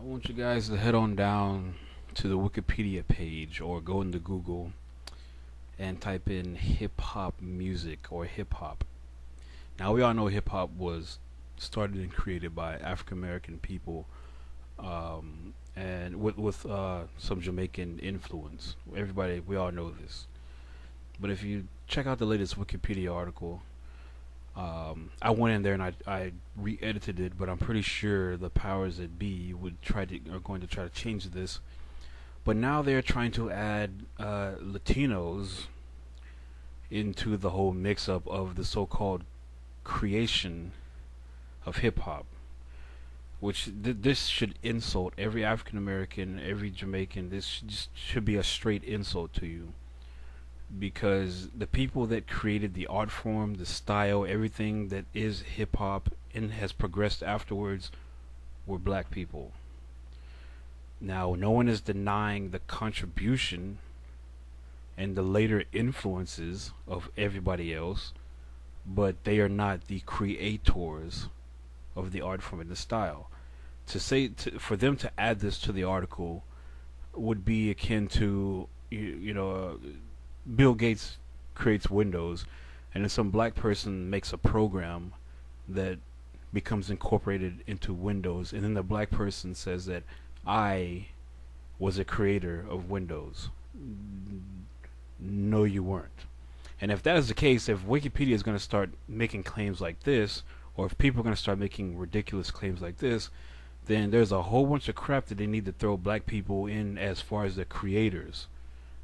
want you guys to head on down to the Wikipedia page or go into Google and type in hip hop music or hip hop. Now, we all know hip hop was started and created by African American people, and with some Jamaican influence. We all know this. But if you check out the latest Wikipedia article, I went in there and I re-edited it, but I'm pretty sure the powers that be are going to try to change this. But now they're trying to add Latinos into the whole mix-up of the so-called creation of hip hop, which this should insult every African American, every Jamaican. This just should be a straight insult to you, because the people that created the art form, the style, everything that is hip hop and has progressed afterwards were black people. Now, no one is denying the contribution and the later influences of everybody else, but they are not the creators of the art form and the style. For them to add this to the article would be akin to Bill Gates creates Windows, and then some black person makes a program that becomes incorporated into Windows, and then the black person says that I was a creator of Windows. No, you weren't. And if that is the case, if Wikipedia is going to start making claims like this, or if people are going to start making ridiculous claims like this, then there's a whole bunch of crap that they need to throw black people in as far as the creators.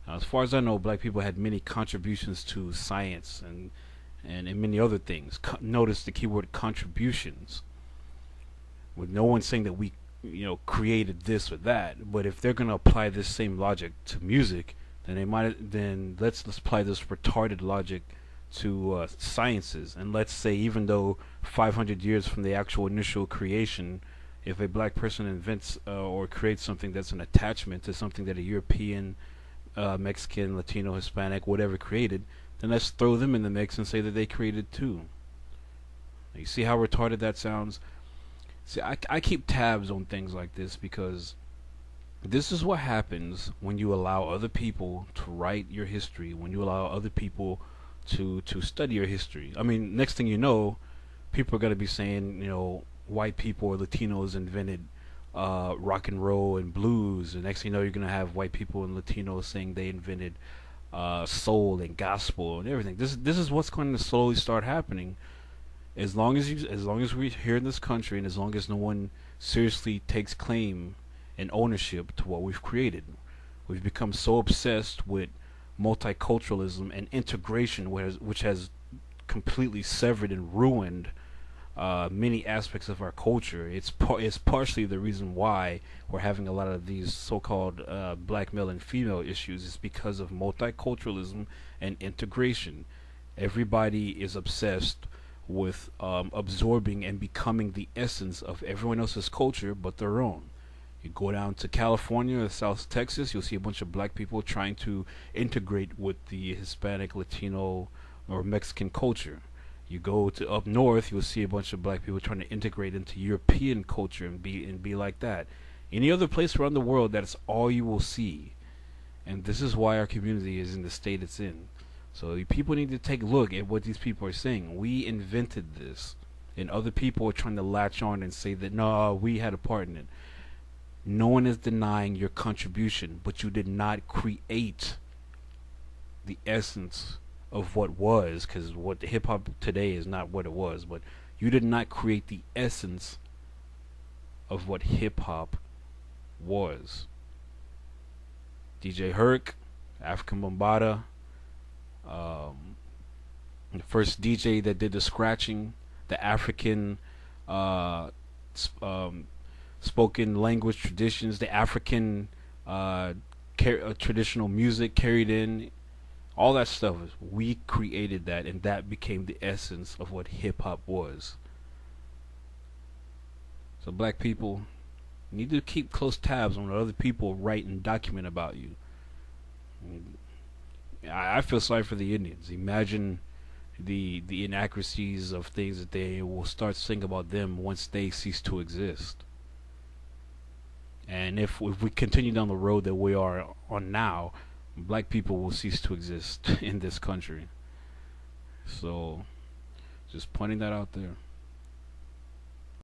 Now, as far as I know, black people had many contributions to science and many other things. Notice the keyword contributions, with no one saying that we created this or that. But if they're going to apply this same logic to music, then let's apply this retarded logic to sciences. And let's say, even though 500 years from the actual initial creation, if a black person invents or creates something that's an attachment to something that a European, Mexican, Latino, Hispanic, whatever created, then let's throw them in the mix and say that they created too. You see how retarded that sounds? See, I keep tabs on things like this, because this is what happens when you allow other people to write your history, when you allow other people to study your history. I mean, next thing you know, people are going to be saying, white people or Latinos invented rock and roll and blues. And next thing you know, you're going to have white people and Latinos saying they invented soul and gospel and everything. This is what's going to slowly start happening. As long as we're here in this country, and as long as no one seriously takes claim and ownership to what we've created. We've become so obsessed with multiculturalism and integration, which has completely severed and ruined many aspects of our culture. It's partially the reason why we're having a lot of these so-called black male and female issues. Is because of multiculturalism and integration. Everybody is obsessed with absorbing and becoming the essence of everyone else's culture but their own. You go down to California or South Texas, you'll see a bunch of black people trying to integrate with the Hispanic, Latino, or Mexican culture. You go to up north, you'll see a bunch of black people trying to integrate into European culture and be like that. Any other place around the world, that's all you will see. And this is why our community is in the state it's in. So people need to take a look at what these people are saying. We invented this, and other people are trying to latch on and say that no, we had a part in it. No one is denying your contribution, but you did not create the essence of what was, because what hip hop today is not what it was. But you did not create the essence of what hip hop was. DJ Herc, African Bombada, the first DJ that did the scratching, the African spoken language traditions, the African traditional music carried in, all that stuff. We created that, and that became the essence of what hip hop was. So black people need to keep close tabs on what other people write and document about you. I feel sorry for the Indians. Imagine the inaccuracies of things that they will start saying about them once they cease to exist. And if we continue down the road that we are on now, black people will cease to exist in this country. So just pointing that out there.